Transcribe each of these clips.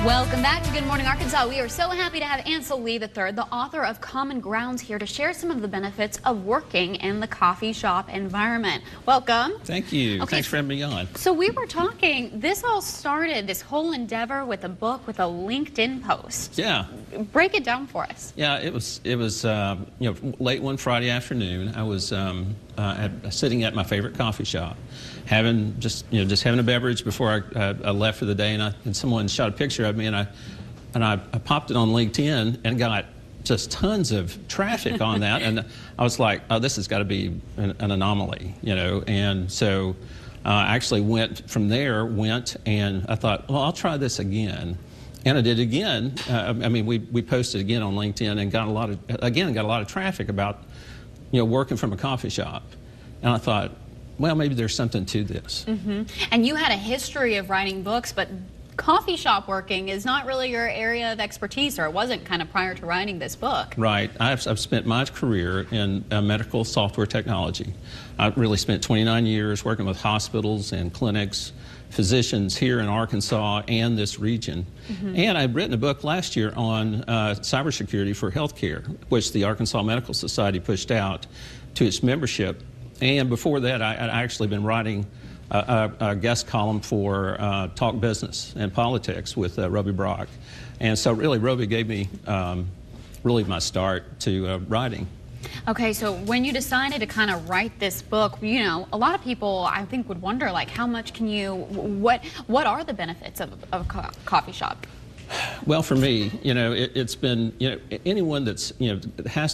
Welcome back to Good Morning Arkansas. We are so happy to have Ancil Lea III, the author of Common Grounds, here to share some of the benefits of working in the coffee shop environment. Welcome. Thank you. Okay, Thanks for having me on. So we were talking, this all started, this whole endeavor with a book, with a LinkedIn post. Yeah. Break it down for us. Yeah, it was late one Friday afternoon. I was sitting at my favorite coffee shop, having having a beverage before I left for the day, and someone shot a picture of me, and I popped it on LinkedIn and got just tons of traffic on that, and I was like, oh, this has got to be an anomaly, and so I actually went and I thought, well, I'll try this again. And I did it again. We posted again on LinkedIn and got a lot of traffic about, working from a coffee shop. And I thought, well, maybe there's something to this. Mm-hmm. And you had a history of writing books, but coffee shop working is not really your area of expertise, or it wasn't kind of prior to writing this book. Right. I've spent my career in medical software technology. I've really spent 29 years working with hospitals and clinics, physicians here in Arkansas and this region. Mm-hmm. And I've written a book last year on cybersecurity for healthcare, which the Arkansas Medical Society pushed out to its membership. And before that, I'd actually been writing a guest column for Talk Business and Politics with Roby Brock. And so really, Roby gave me really my start to writing. Okay, so when you decided to kind of write this book, a lot of people, I think, would wonder, like, how much can you, what are the benefits of a coffee shop? Well, for me, it's been, anyone that's,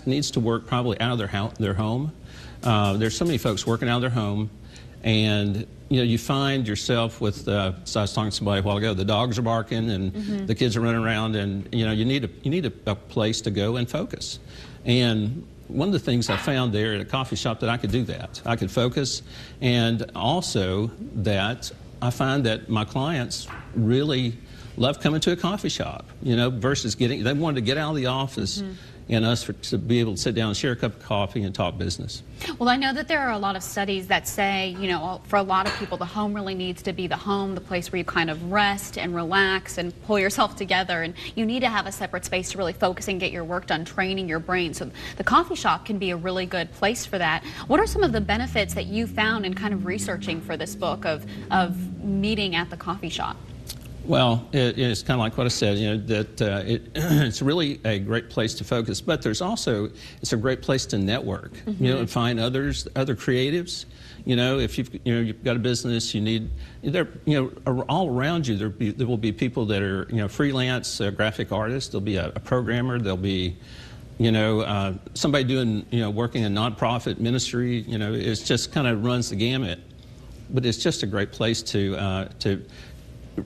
needs to work probably out of their home. There's so many folks working out of their home, and you find yourself with. So I was talking to somebody a while ago. The dogs are barking, and mm-hmm. the kids are running around, and you need a place to go and focus. And one of the things I found there at a coffee shop, that I could do that. I could focus, and also that I find that my clients really love coming to a coffee shop. Versus they wanted to get out of the office. Mm-hmm. And us to be able to sit down and share a cup of coffee and talk business. Well, I know that there are a lot of studies that say, for a lot of people, the home really needs to be the home, the place where you kind of rest and relax and pull yourself together. And you need to have a separate space to really focus and get your work done, training your brain. So the coffee shop can be a really good place for that. What are some of the benefits that you found in kind of researching for this book of meeting at the coffee shop? Well, it's kind of like what I said, it's really a great place to focus, but it's a great place to network, mm-hmm. And find other creatives. If you've got a business, all around you, there will be people that are, freelance graphic artists. There'll be a programmer. There'll be, somebody doing, working in nonprofit ministry. It just kind of runs the gamut. But it's just a great place to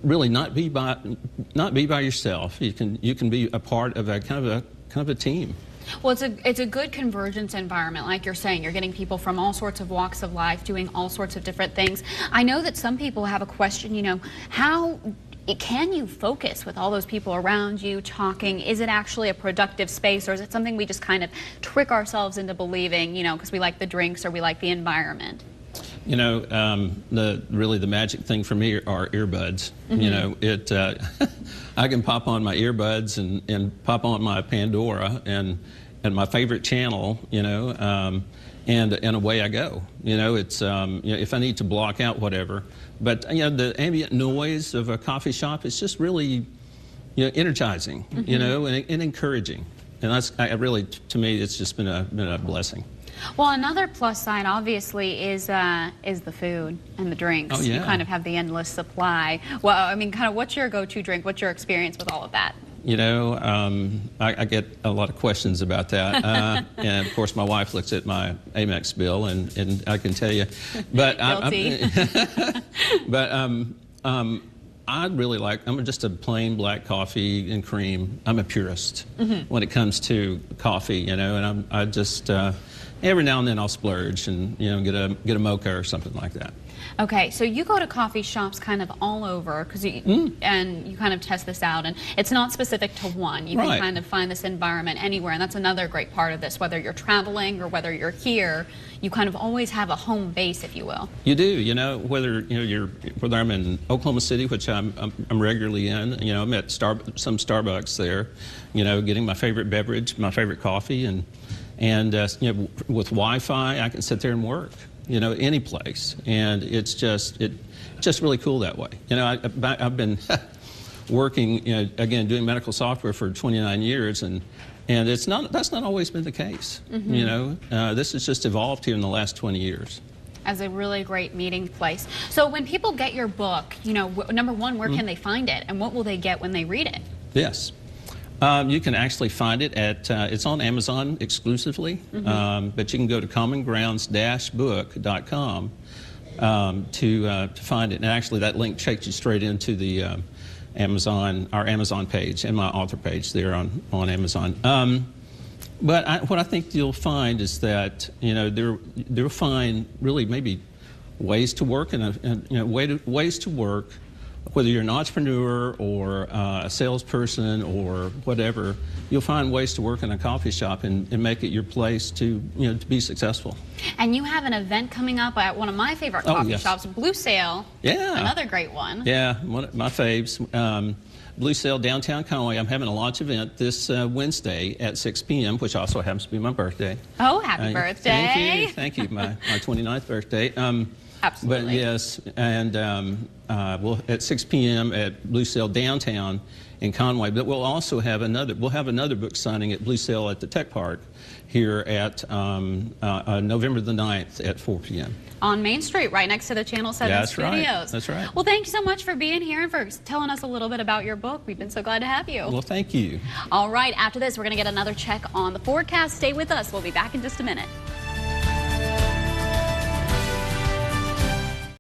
really not be by yourself. You can be a part of a kind of a team. Well, it's a good convergence environment, like you're saying. You're getting people from all sorts of walks of life doing all sorts of different things. I know that some people have a question, how can you focus with all those people around you talking? Is it actually a productive space, or is it something we just kind of trick ourselves into believing, because we like the drinks or we like the environment? The magic thing for me are earbuds. Mm-hmm. I can pop on my earbuds and pop on my Pandora and my favorite channel, and away I go. If I need to block out whatever. But the ambient noise of a coffee shop is just really, energizing, mm-hmm. and encouraging. And that's to me, it's just been a blessing. Well, another plus side, obviously, is the food and the drinks. Oh, yeah. You kind of have the endless supply. Well, kind of what's your go-to drink? What's your experience with all of that? I get a lot of questions about that. And, of course, my wife looks at my Amex bill, and I can tell you. But I really I'm just a plain black coffee and cream. I'm a purist mm-hmm. when it comes to coffee, and I just... every now and then I'll splurge and get a mocha or something like that. Okay, so you go to coffee shops kind of all over because and you kind of test this out, and it's not specific to one. You can kind of find this environment anywhere, and that's another great part of this. Whether you're traveling or whether you're here, you kind of always have a home base, if you will. You do, you know, whether whether I'm in Oklahoma City, which I'm regularly in. You know, I'm at some Starbucks there, you know, getting my favorite beverage, my favorite coffee, and you know, with Wi-Fi, I can sit there and work, you know, any place, and it's just really cool that way. You know, I've been working, you know, again, doing medical software for 29 years, and that's not always been the case. You know, this has just evolved here in the last 20 years. As a really great meeting place. So when people get your book, you know, number one, where can they find it, and what will they get when they read it? Yes. You can actually find it at, it's on Amazon exclusively, but you can go to commongrounds-book.com to find it. And actually that link takes you straight into the our Amazon page and my author page there on Amazon. But what I think you'll find is that, you know, they'll find really maybe ways to work and you know, ways to work. Whether you're an entrepreneur or a salesperson or whatever, you'll find ways to work in a coffee shop and make it your place to, you know, to be successful. And you have an event coming up at one of my favorite coffee shops, Blue Sail. Yeah. Another great one. Yeah, one of my faves. Blue Sail, downtown Conway. I'm having a launch event this Wednesday at 6 p.m., which also happens to be my birthday. Oh, happy birthday. Thank you. My 29th birthday. Absolutely. But yes, and we'll at 6 p.m. at Blue Sail downtown in Conway. But we'll also have another book signing at Blue Sail at the Tech Park here at November the 9th at 4 p.m. On Main Street, right next to the Channel 7 studios. Right. That's right. Well, thank you so much for being here and for telling us a little bit about your book. We've been so glad to have you. Well, thank you. All right, after this, we're going to get another check on the forecast. Stay with us. We'll be back in just a minute.